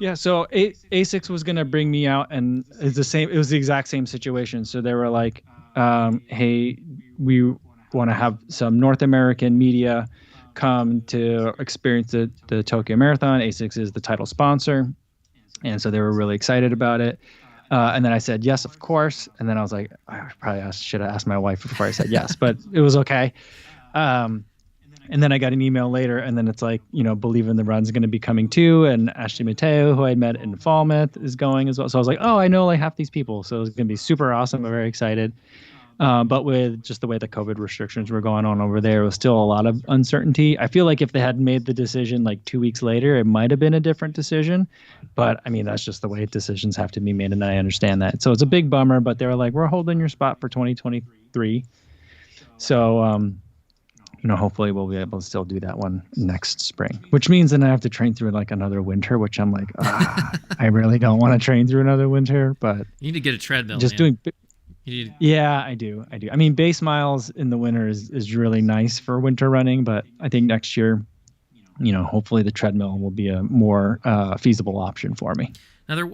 Yeah, so ASICS was going to bring me out, and it was the exact same situation. So they were like, hey, we want to have some North American media come to experience the Tokyo Marathon. ASICS is the title sponsor. And so they were really excited about it. And then I said, yes, of course. And then I was like, I probably should have asked my wife before I said yes, but it was okay. And then I got an email later, and then it's like, Believe in the Run's going to be coming too. And Ashley Mateo, who I met in Falmouth, is going as well. So I was like, oh, I know like half these people. So it's going to be super awesome. I'm very excited. But with just the way the COVID restrictions were going on over there, it was still a lot of uncertainty. I feel like if they had made the decision like 2 weeks later, it might have been a different decision. But I mean, that's just the way decisions have to be made, and I understand that. So it's a big bummer, but they were like, we're holding your spot for 2023. So, hopefully we'll be able to still do that one next spring, which means then I have to train through like another winter, which I'm like, I really don't want to train through another winter, but you need to get a treadmill. Yeah, I do. I mean, base miles in the winter is really nice for winter running, but I think next year, hopefully the treadmill will be a more feasible option for me. Now,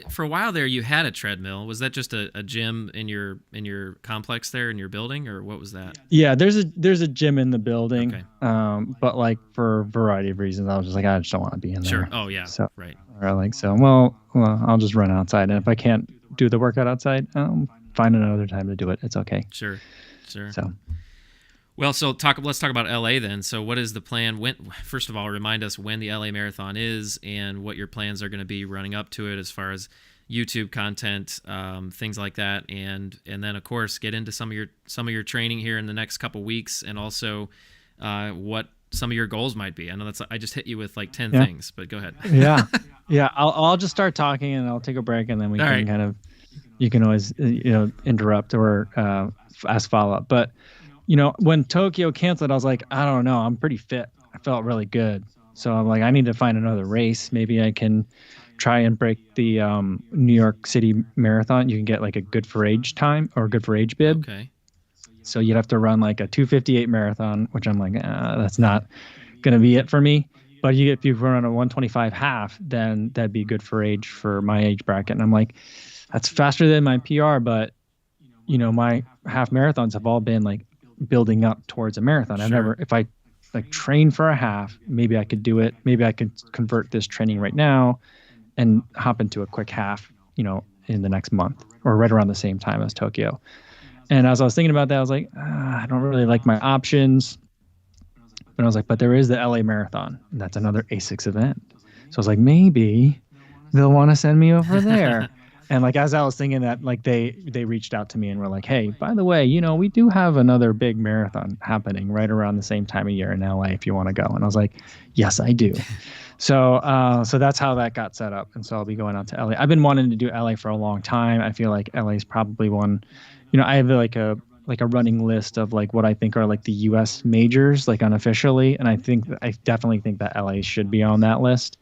for a while there, you had a treadmill. Was that just a gym in your complex there in your building, or what was that? Yeah, there's a gym in the building, okay. But like for a variety of reasons, I was just like, I just don't want to be in there. Sure. Oh yeah. So, right. Or like so. Well, I'll just run outside, and if I can't do the workout outside, find another time to do it. It's okay. Sure. So, well, let's talk about LA then. So what is the plan? First of all, remind us when the LA Marathon is and what your plans are going to be running up to it as far as YouTube content, things like that. And then of course get into some of your training here in the next couple weeks, and also what some of your goals might be. I know I just hit you with like 10 things, but go ahead. Yeah. I'll just start talking, and I'll take a break, and then we can kind of, you can always, interrupt or ask follow-up. But, when Tokyo canceled, I was like, I don't know. I'm pretty fit. I felt really good. So I'm like, I need to find another race. Maybe I can try and break the New York City Marathon. You can get like a good for age time or a good for age bib. Okay. So you'd have to run like a 2:58 marathon, which I'm like, that's not going to be it for me. But if you run a 1:25 half, then that'd be good for age for my age bracket. And I'm like, that's faster than my PR, but my half marathons have all been like building up towards a marathon. Sure. If I like train for a half, maybe I could do it. Maybe I could convert this training right now and hop into a quick half, in the next month or right around the same time as Tokyo. And as I was thinking about that, I was like, I don't really like my options. But I was like, but there is the LA Marathon, and that's another ASICS event. So I was like, maybe they'll want to send me over there. And like as I was thinking that, like they reached out to me and were like, hey, by the way, we do have another big marathon happening right around the same time of year in LA if you want to go. And I was like, yes, I do. So that's how that got set up. And so I'll be going out to LA. I've been wanting to do LA for a long time. I feel like LA is probably one, I have like a running list of like what I think are like the US majors, like unofficially. And I definitely think that LA should be on that list.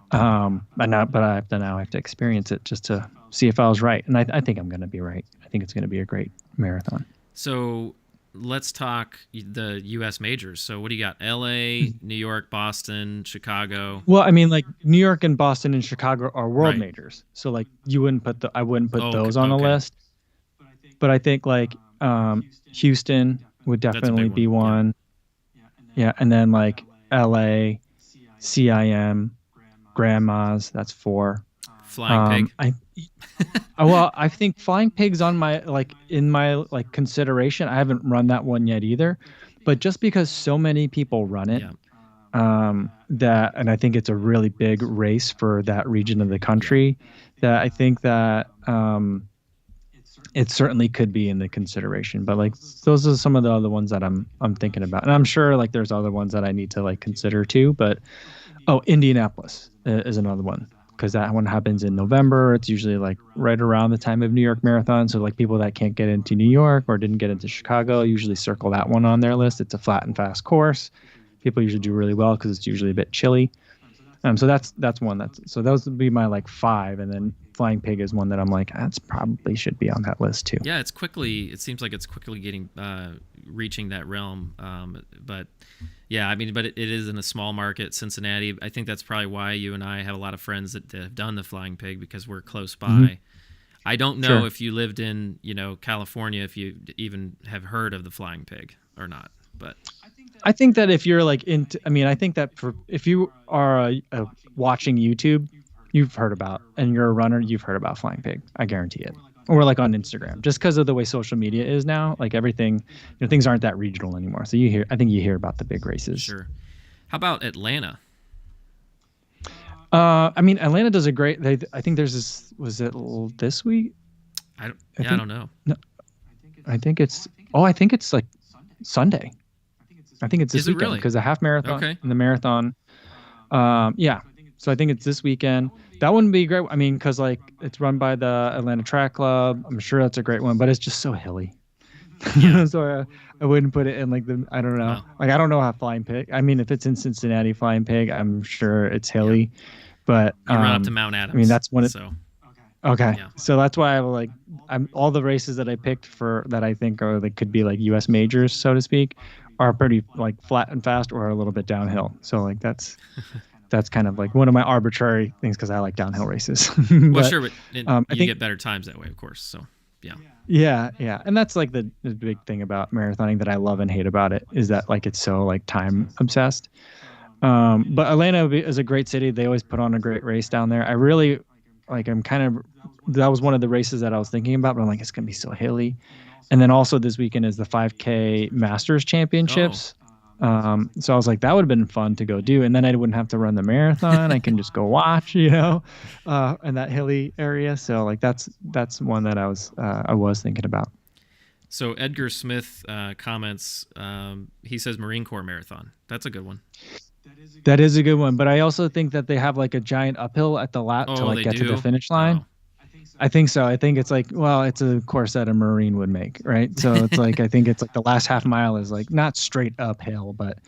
But I have to experience it just to see if I was right. And I think I'm going to be right. I think it's going to be a great marathon. So let's talk the U.S. majors. So what do you got? L.A., New York, Boston, Chicago. Well, I mean, like New York and Boston and Chicago are world majors. So like I wouldn't put those on the list. But I think like Houston would definitely be one. Yeah. And then like L.A., CIM, Grandma's, that's 4. Flying Pig. I think Flying Pig's on my consideration. I haven't run that one yet either, but just because so many people run it, and I think it's a really big race for that region of the country, that I think that it certainly could be in the consideration. But like those are some of the other ones that I'm thinking about, and I'm sure like there's other ones that I need to like consider too. But Indianapolis is another one, because that one happens in November. It's usually like right around the time of New York Marathon. So like people that can't get into New York or didn't get into Chicago usually circle that one on their list. It's a flat and fast course. People usually do really well because it's usually a bit chilly. So that's one. So those would be my like 5, and then Flying Pig is one that I'm like, that's probably should be on that list too. Yeah, it seems like it's quickly getting reaching that realm. But yeah, I mean, but it is in a small market, Cincinnati. I think that's probably why you and I have a lot of friends that have done the Flying Pig, because we're close by. Mm-hmm. I don't know if you lived in, California, if you even have heard of the Flying Pig or not, but I think that if you're like I think that if you are watching YouTube, you've heard about, and you're a runner, you've heard about Flying Pig. I guarantee it. Or like on Instagram, just because of the way social media is now, like everything, things aren't that regional anymore. So I think you hear about the big races. Sure. How about Atlanta? I mean, Atlanta does a great. I think there's this. Was it this week? I don't know. No, I think it's like Sunday. I think it's this weekend, because the half marathon and the marathon. Yeah. So I think it's this weekend. That wouldn't be great. I mean, because like it's run by the Atlanta Track Club. I'm sure that's a great one, but it's just so hilly. So I wouldn't put it in like I don't know. Wow. Like I don't know how Flying Pig. I mean, if it's in Cincinnati, Flying Pig, I'm sure it's hilly. Yeah. But you run up to Mount Adams. I mean, that's one. Okay. Yeah. So that's why I'm all the races that I picked that I think are like could be like U.S. majors, so to speak, are pretty like flat and fast or a little bit downhill. So like that's kind of like one of my arbitrary things, because I like downhill races. Well, sure, but you get better times that way, of course. So, yeah. Yeah. And that's like the big thing about marathoning that I love and hate about it, is that like it's so like time obsessed. But Atlanta is a great city. They always put on a great race down there. I really that was one of the races that I was thinking about, but I'm like, it's going to be so hilly. And then also this weekend is the 5K Masters Championships. So I was like, that would have been fun to go do. And then I wouldn't have to run the marathon. I can just go watch, in that hilly area. So like, that's one that I was thinking about. So Edgar Smith comments, he says Marine Corps Marathon. That's a good one. That is a good one. But I also think that they have like a giant uphill at the lap to like get to the finish line. Oh. I think so. I think it's like, well, it's a course that a Marine would make, right? So it's like, I think it's like the last half mile is like not straight uphill, but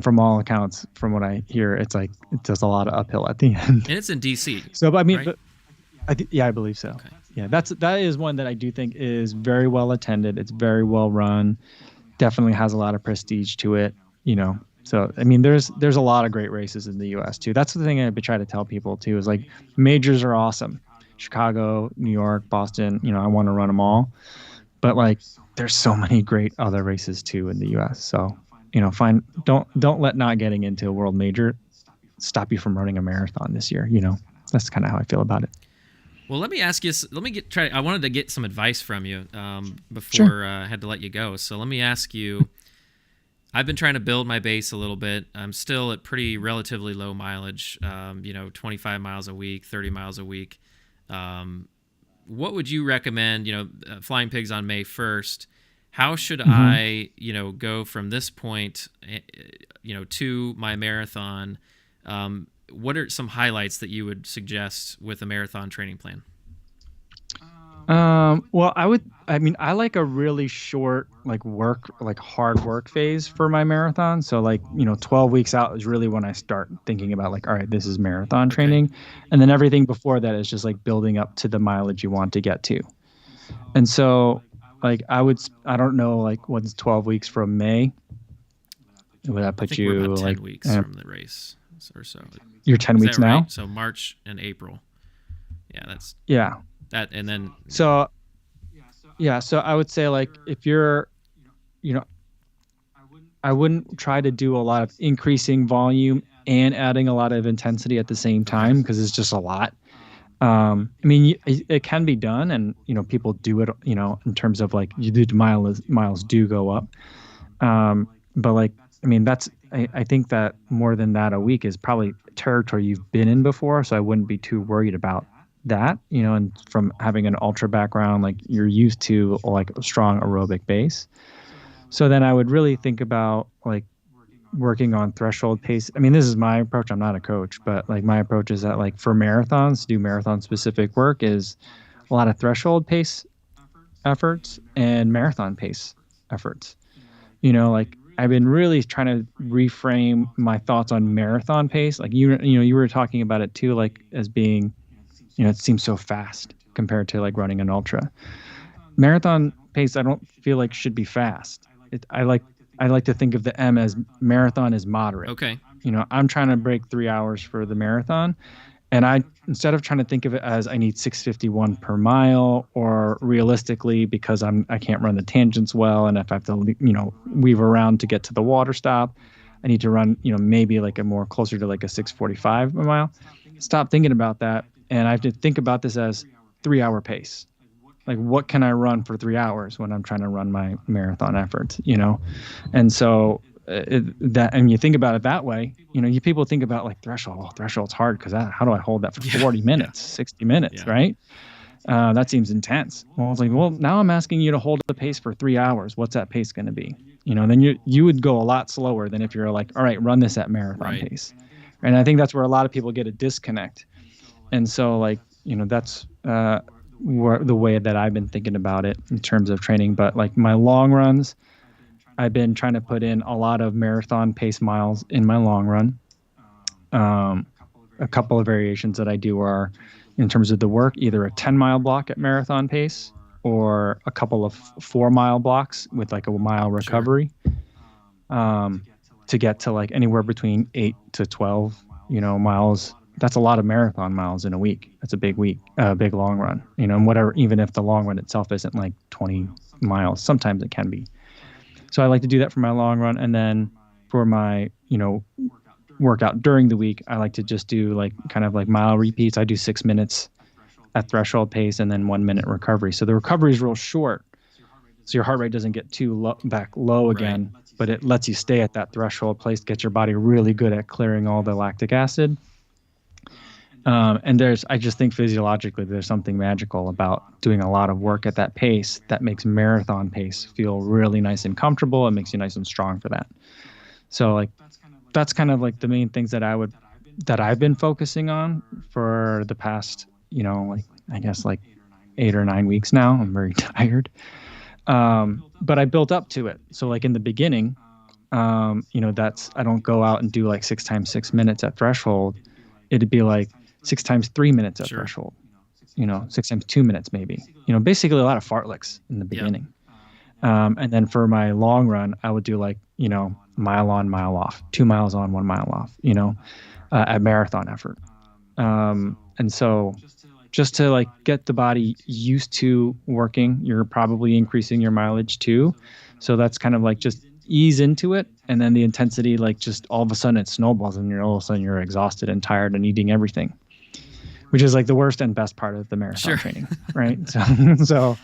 from all accounts, from what I hear, it's like it does a lot of uphill at the end. And it's in DC. So, but I mean, right? I believe so. Okay. Yeah, that is one that I do think is very well attended. It's very well run. Definitely has a lot of prestige to it, So, I mean, there's a lot of great races in the U.S. too. That's the thing I try to tell people too, is like majors are awesome. Chicago, New York, Boston, I want to run them all. But like, there's so many great other races too in the U.S. So, don't let not getting into a world major stop you from running a marathon this year. That's kind of how I feel about it. Well, let me ask you. I wanted to get some advice from you before I had to let you go. So let me ask you. I've been trying to build my base a little bit. I'm still at pretty relatively low mileage, 25 miles a week, 30 miles a week. What would you recommend, Flying Pigs on May 1st? How should I, go from this point, to my marathon? What are some highlights that you would suggest with a marathon training plan? Well, I like a really short, hard work phase for my marathon. So 12 weeks out is really when I start thinking about all right, this is marathon training. And then everything before that is just building up to the mileage you want to get to. And so I don't know, what's 12 weeks from May? Would that put you we're about 10 weeks from the race or so? You're 10 weeks now? Right? So March and April. Yeah, yeah. That, and then so I would say if you're I wouldn't try to do a lot of increasing volume and adding a lot of intensity at the same time, because it's just a lot. It can be done, and people do it, in terms of you do miles do go up, but that's I think that more than that a week is probably territory you've been in before, so I wouldn't be too worried about that, and from having an ultra background, you're used to a strong aerobic base. So then I would really think about working on threshold pace. This is my approach. I'm not a coach, but my approach is that for marathons, to do marathon specific work is a lot of threshold pace efforts and marathon pace efforts. I've been really trying to reframe my thoughts on marathon pace. You were talking about it too, as being, it seems so fast compared to running an ultra. Marathon pace, I don't feel should be fast. I like to think of the M as marathon is moderate. Okay. I'm trying to break 3 hours for the marathon, and instead of trying to think of it as I need 6:51 per mile, or realistically because I can't run the tangents well, and if I have to weave around to get to the water stop, I need to run maybe a more closer to a 6:45 a mile. Stop thinking about that. And I have to think about this as 3 hour pace. What can I run for 3 hours when I'm trying to run my marathon efforts, And so and you think about it that way, people think about threshold. Oh, threshold's hard because how do I hold that for 40 minutes, 60 minutes, right? That seems intense. Well, it's now I'm asking you to hold the pace for 3 hours. What's that pace going to be? Then you would go a lot slower than if you're all right, run this at marathon pace. And I think that's where a lot of people get a disconnect. And so that's the way that I've been thinking about it in terms of training. But my long runs, I've been trying to put in a lot of marathon pace miles in my long run. A couple of variations that I do are, in terms of the work, either a 10-mile block at marathon pace or a couple of 4-mile blocks with a mile recovery, to get to anywhere between 8 to 12 miles. That's a lot of marathon miles in a week. That's a big week, big long run, and whatever, even if the long run itself isn't 20 miles, sometimes it can be. So I like to do that for my long run. And then for my, workout during the week, I like to just do mile repeats. I do 6 minutes at threshold pace and then 1 minute recovery. So the recovery is real short. So your heart rate doesn't get too back low again, but it lets you stay at that threshold place, get your body really good at clearing all the lactic acid. And I just think physiologically there's something magical about doing a lot of work at that pace that makes marathon pace feel really nice and comfortable. It makes you nice and strong for that. So that's kind of the main things that I've been focusing on for the past, I guess 8 or 9 weeks now. I'm very tired. But I built up to it. So in the beginning, I don't go out and do 6 times 6 minutes at threshold. It'd be 6 times 3 minutes at threshold, 6 times 2 minutes, maybe, basically a lot of fartleks in the beginning. And then for my long run, I would do mile on, mile off, 2 miles on, 1 mile off, at marathon effort. And so just to get the body used to working, you're probably increasing your mileage too. So that's kind of just ease into it. And then the intensity, just all of a sudden it snowballs and all of a sudden you're exhausted and tired and eating everything, which is the worst and best part of the marathon training. Right. So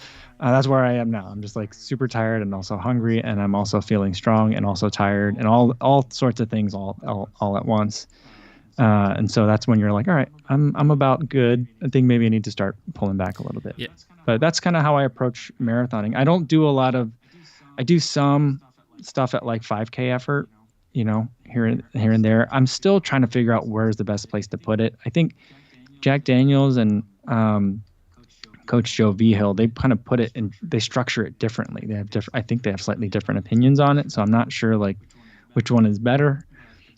That's where I am now. I'm just like super tired and also hungry, and I'm also feeling strong and also tired, and all sorts of things all at once. And so that's when you're like, all right, I'm about good. I think maybe I need to start pulling back a little bit. Yeah. But that's kind of how I approach marathoning. I do some stuff at like 5K effort, here and there. I'm still trying to figure out where's the best place to put it. I think Jack Daniels and Coach Joe Vigil, they kind of put it and they structure it differently. I think they have slightly different opinions on it. So I'm not sure like which one is better,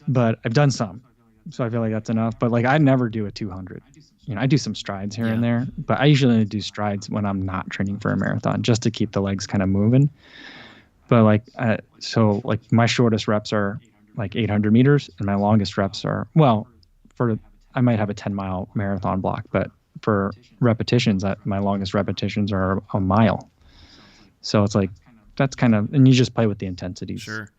but I've done some. So I feel like that's enough. But like I never do a 200. I do some strides here and there, but I usually only do strides when I'm not training for a marathon just to keep the legs kind of moving. But like, so like my shortest reps are like 800 meters and my longest reps are, I might have a 10-mile marathon block, but for repetitions, my longest repetitions are a mile. So it's like, that's kind of, and you just play with the intensities. Sure.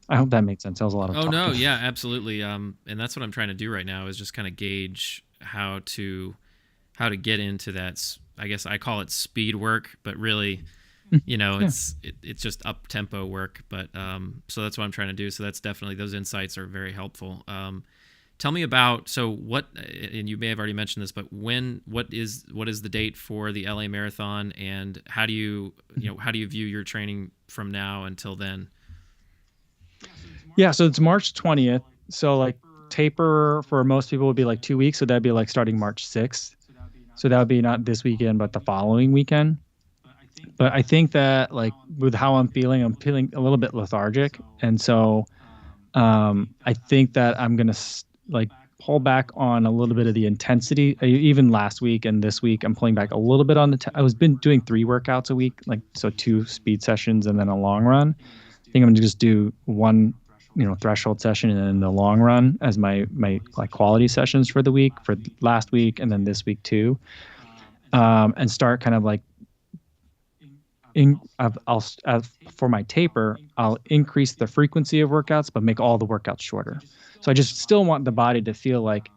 I hope that makes sense. That was a lot of talking. No, yeah, absolutely. And that's what I'm trying to do right now is just kind of gauge how to get into that. I guess I call it speed work, but really, it's just up tempo work. But so that's what I'm trying to do. So that's definitely, those insights are very helpful. Tell me about, so what, and you may have already mentioned this, but what is the date for the LA Marathon, and how do you view your training from now until then? Yeah, so it's March 20th. So like taper for most people would be like 2 weeks. So that'd be like starting March 6th. So that would be not this weekend, but the following weekend. But I think that like with how I'm feeling a little bit lethargic. And so I think that I'm going to like pull back on a little bit of the intensity. Even last week and this week, I'm pulling back a little bit on I was been doing 3 workouts a week, like so 2 speed sessions and then a long run. I think I'm going to just do one threshold session and then the long run as my like quality sessions for the week, for last week and then this week too, and start kind of like for my taper, I'll increase the frequency of workouts but make all the workouts shorter. So I just still want the body to feel like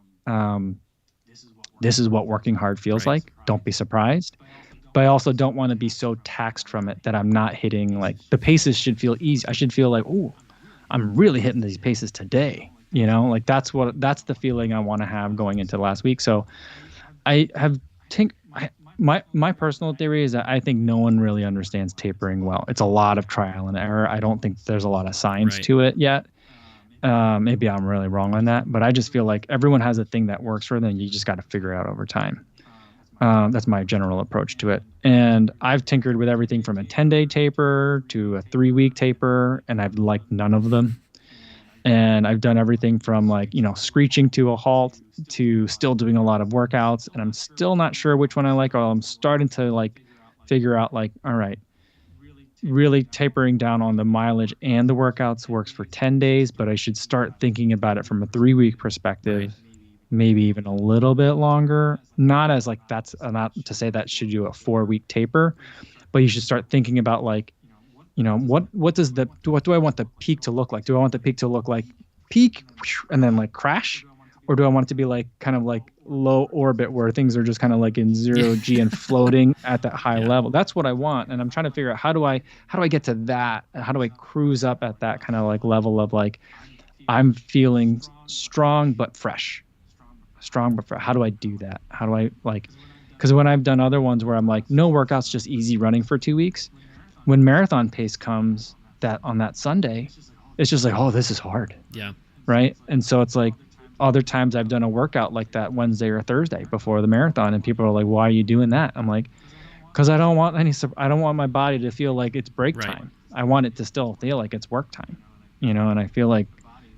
this is what working hard feels like. Don't be surprised. But I also don't want to be so taxed from it that I'm not hitting, like the paces should feel easy. I should feel like, ooh, I'm really hitting these paces today. Like that's the feeling I want to have going into last week. So I have my personal theory is that I think no one really understands tapering well. It's a lot of trial and error. I don't think there's a lot of science to it yet. Maybe I'm really wrong on that, but I just feel like everyone has a thing that works for them. You just got to figure it out over time. That's my general approach to it. And I've tinkered with everything from a 10-day taper to a 3-week taper, and I've liked none of them. And I've done everything from like, screeching to a halt to still doing a lot of workouts. And I'm still not sure which one I like. Or I'm starting to like figure out like, all right, really tapering down on the mileage and the workouts works for 10 days, but I should start thinking about it from a 3-week perspective. Right. Maybe even a little bit longer. Not as like that's not to say that should do a 4-week taper, but you should start thinking about like, what do I want the peak to look like? Do I want the peak to look like peak and then like crash, or do I want it to be like kind of like low orbit where things are just kind of like in 0G and floating at that high level? That's what I want, and I'm trying to figure out how do I get to that? How do I cruise up at that kind of like level of like I'm feeling strong but fresh. How do I do that? How do I like, because when I've done other ones where I'm like, no workouts, just easy running for 2 weeks, when marathon pace comes on that Sunday, it's just like, oh, this is hard. Yeah. Right. And so it's like other times I've done a workout like that Wednesday or Thursday before the marathon, and people are like, why are you doing that? I'm like, because I don't want my body to feel like it's break time. I want it to still feel like it's work time, and I feel like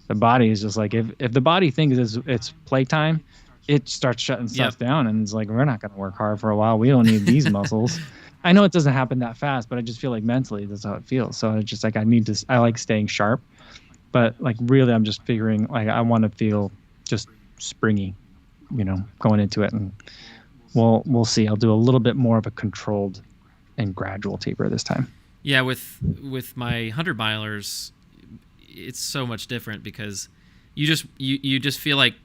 the body is just like, if the body thinks it's playtime, it starts shutting stuff down, and it's like, we're not going to work hard for a while. We don't need these muscles. I know it doesn't happen that fast, but I just feel like mentally that's how it feels. So it's just like I like staying sharp, but like really I'm just figuring like I want to feel just springy, going into it, and we'll see. I'll do a little bit more of a controlled and gradual taper this time. Yeah, with my 100-milers, it's so much different because you just feel like,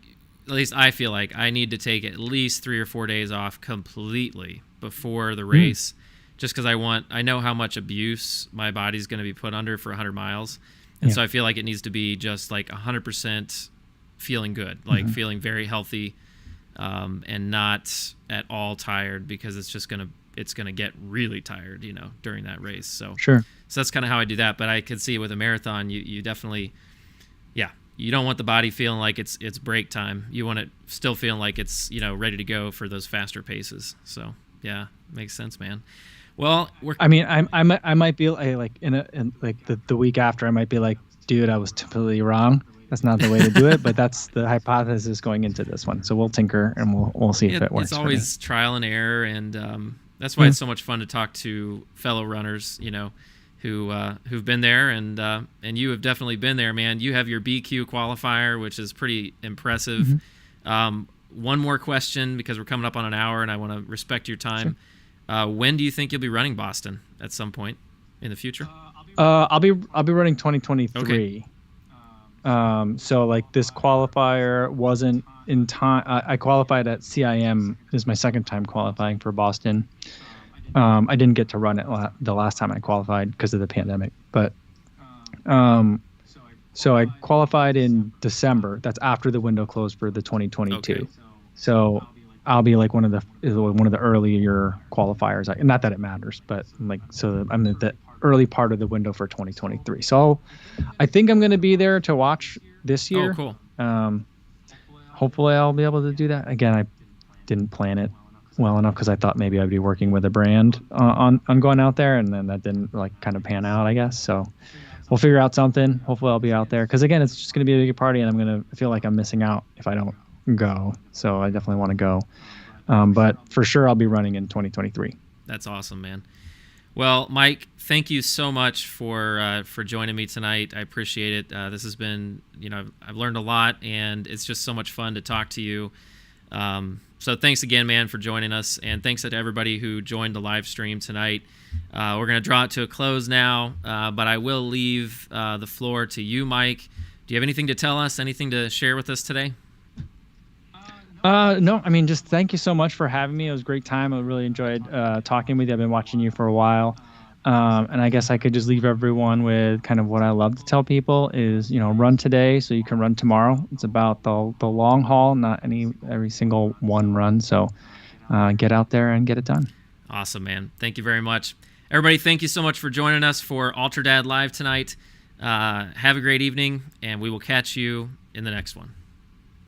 at least I feel like I need to take at least 3 or 4 days off completely before the race just because I know how much abuse my body's going to be put under for 100 miles. And so I feel like it needs to be just like 100% feeling good, like feeling very healthy, and not at all tired, because it's going to get really tired, during that race. So that's kind of how I do that. But I could see with a marathon, you definitely, you don't want the body feeling like it's break time. You want it still feeling like it's, ready to go for those faster paces. So yeah, makes sense, man. Well, I might be like in the week after, I might be like, dude, I was completely wrong. That's not the way to do it, but that's the hypothesis going into this one. So we'll tinker and we'll see if it works. It's always trial and error, and that's why it's so much fun to talk to fellow runners, who've been there, and you have definitely been there, man. You have your BQ qualifier, which is pretty impressive. One more question, because we're coming up on an hour, and I want to respect your time. Sure. When do you think you'll be running Boston? At some point in the future? I'll be running 2023. Okay. So like this qualifier wasn't in time. I qualified at CIM. This is my second time qualifying for Boston. I didn't get to run it the last time I qualified because of the pandemic, but so I qualified in December. That's after the window closed for the 2022. Okay. So I'll be like one of the earlier qualifiers. Not that it matters, but like, so I'm at the early part of the window for 2023. So I think I'm going to be there to watch this year. Oh, cool. Hopefully I'll be able to do that. Again, I didn't plan it well enough because I thought maybe I'd be working with a brand on going out there, and then that didn't like kind of pan out, I guess. So we'll figure out something. Hopefully I'll be out there, because again, it's just going to be a big party, and I'm going to feel like I'm missing out if I don't go. So I definitely want to go. But for sure I'll be running in 2023. That's awesome, man. Well, Mike, thank you so much for joining me tonight. I appreciate it. This has been, I've learned a lot, and it's just so much fun to talk to you. So thanks again, man, for joining us, and thanks to everybody who joined the live stream tonight. We're going to draw it to a close now, but I will leave the floor to you, Mike. Do you have anything to tell us, anything to share with us today? No, I mean, just thank you so much for having me. It was a great time. I really enjoyed talking with you. I've been watching you for a while. And I guess I could just leave everyone with kind of what I love to tell people is, run today so you can run tomorrow. It's about the long haul, not every single one run. So get out there and get it done. Awesome, man. Thank you very much. Everybody, thank you so much for joining us for UltraDad Live tonight. Have a great evening, and we will catch you in the next one.